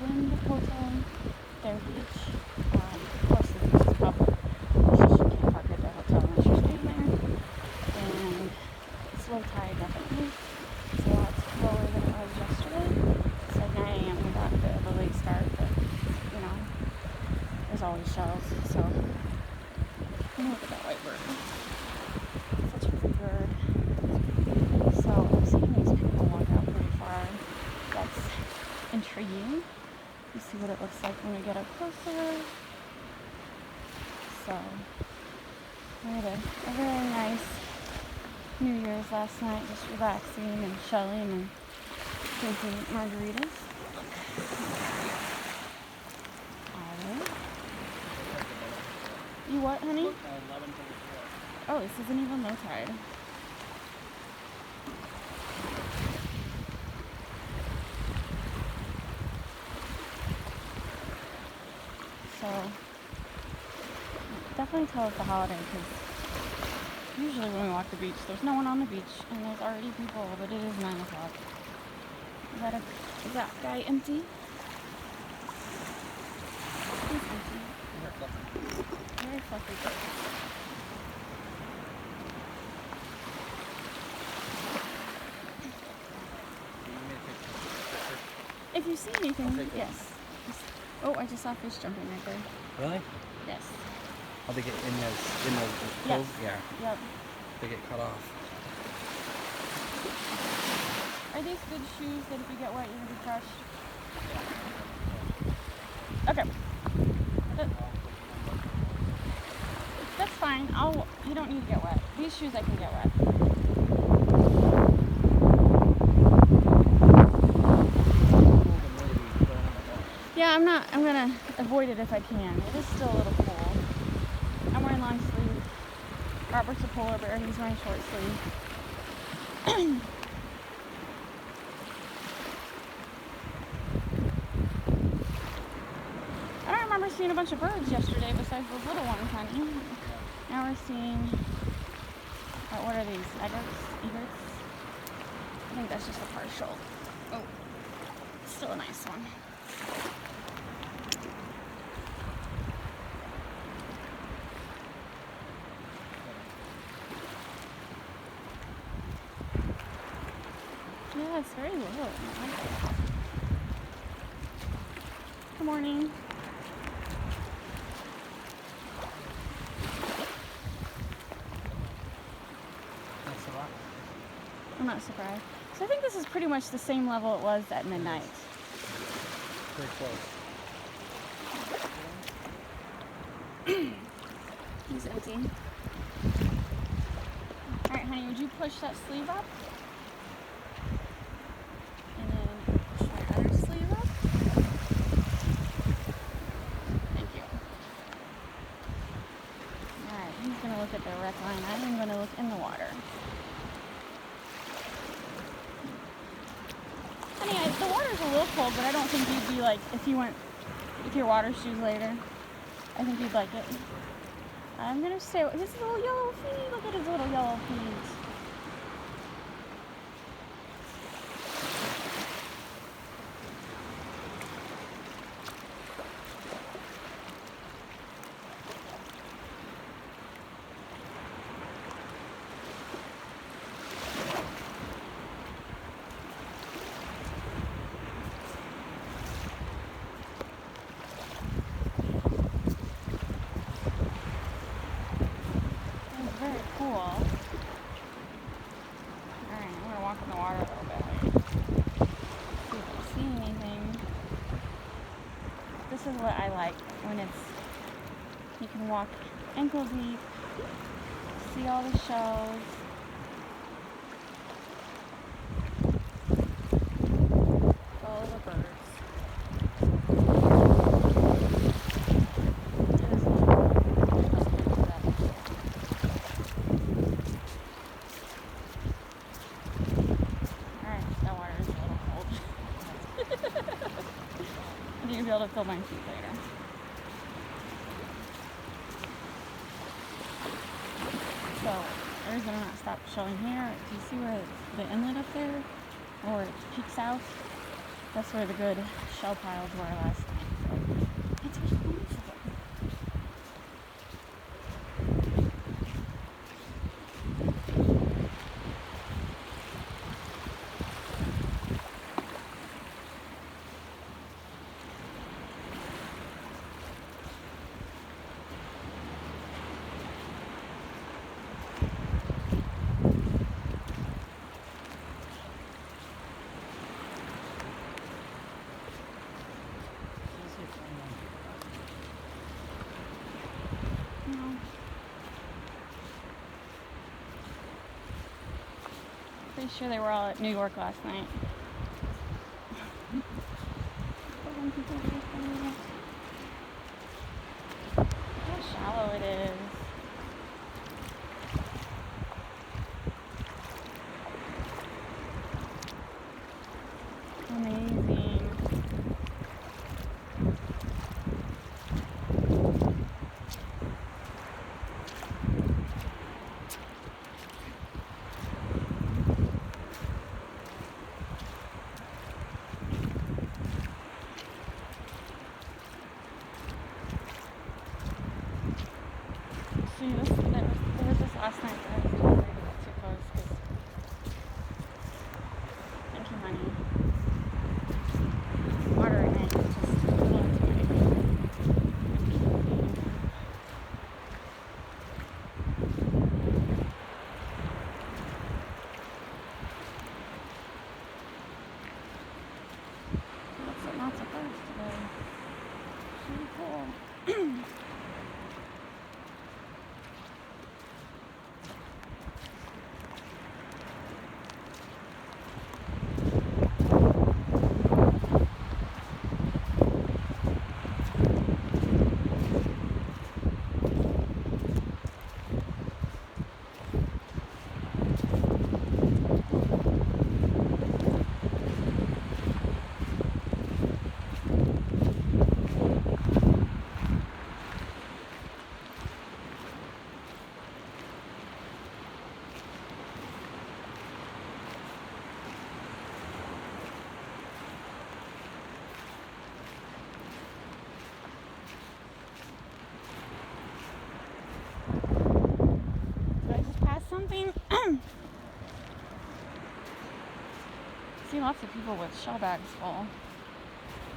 Wind Hotel, their beach. Of course, the beach is public. It's just you can't park at their hotel unless you're staying there. And it's low tide, definitely. It's a lot lower than it was yesterday. It's like 9 a.m. we got the late start, but you know, there's always shells. So, look at that white bird. Such a pretty bird. So I've seen these people walk out pretty far. That's intriguing. You see what it looks like when we get up closer. So we had a very nice New Year's last night, just relaxing and chilling and drinking margaritas. Alright. You what, honey? Oh, this isn't even low tide. So, definitely tell it's a holiday because usually when we walk the beach, there's no one on the beach and there's already people, but it is 9 o'clock. Is that guy empty? He's empty. Very fluffy bird. If you see anything, yes. Oh, I just saw fish jumping right there. Really? Yes. How they get in those Yes. Yeah. Yep. They get cut off. Are these good shoes that if you get wet you're gonna be crushed? Okay. That's fine. You don't need to get wet. These shoes I can get wet. Yeah, I'm gonna avoid it if I can. It is still a little cool. I'm wearing long sleeve. Robert's a polar bear, he's wearing short sleeve. I don't remember seeing a bunch of birds yesterday besides those little ones, honey. Now we're seeing, what are these? Egrets? I think that's just a partial. Oh, still a nice one. Yeah, it's very low. I like it. Good morning. That's a lot. I'm not surprised. So I think this is pretty much the same level it was at midnight. Very close. He's empty. Alright, honey, would you push that sleeve up? And then push my other sleeve up. Thank you. Alright, he's going to look at the wreck line. I'm going to look in the water. Honey, the water's a little cold, but I don't think you'd be like, if you went with your water shoes later, I think you'd like it. I'm going to stay with his little yellow feet. Look at his little yellow feet. Very cool. Alright, I'm going to walk in the water a little bit. See if I see anything. This is what I like when you can walk ankle deep, see all the shells. All the birds. Be able to fill my feet later. So there's gonna not stop showing here. Do you see where the inlet up there, or it peeks out? That's where the good shell piles were last night. So it's responsible. No. Pretty sure they were all at New York last night. How shallow it is. Amazing. See, there was this last night that I was too afraid to get too close because thank you, honey. Water in it is just a little too many. Lots of lots of birds today. Pretty cool. Did I just pass something? See lots of people with shell bags full.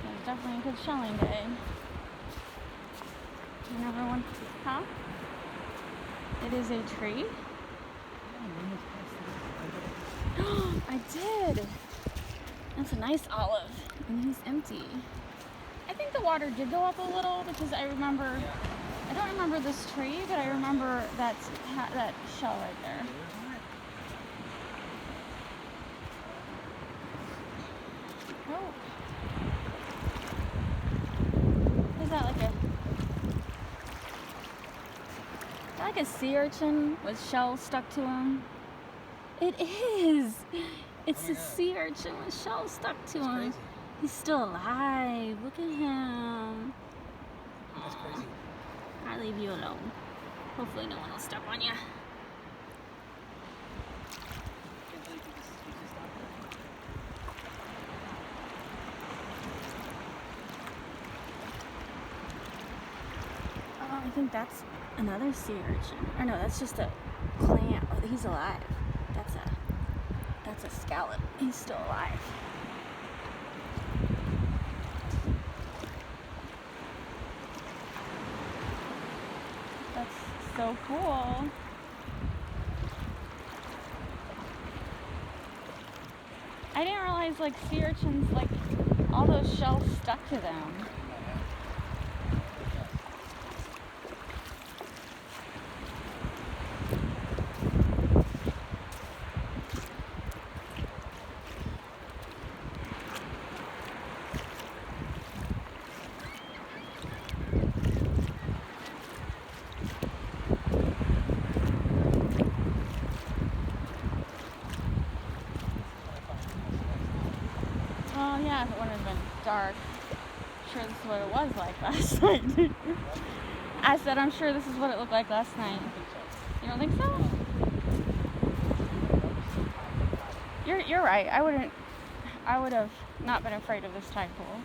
It's definitely a good shelling day. And everyone, huh? It is a tree. I did. That's a nice olive, and he's empty. I think the water did go up a little because I don't remember this tree, but I remember that shell right there. Oh. Is that like a sea urchin with shells stuck to him? It is. It's a sea urchin with shells stuck to him. Crazy. He's still alive. Look at him. That's crazy. I'll leave you alone. Hopefully no one will step on you. I think that's another sea urchin. Or no, that's just a clam. Oh, he's alive. That's a scallop. He's still alive. That's so cool. I didn't realize like sea urchins, like all those shells stuck to them. Well, yeah, if it wouldn't have been dark. I'm sure this is what it was like last night. I said, I'm sure this is what it looked like last night. You don't think so? You're right. I wouldn't. I would have not been afraid of this tide pool.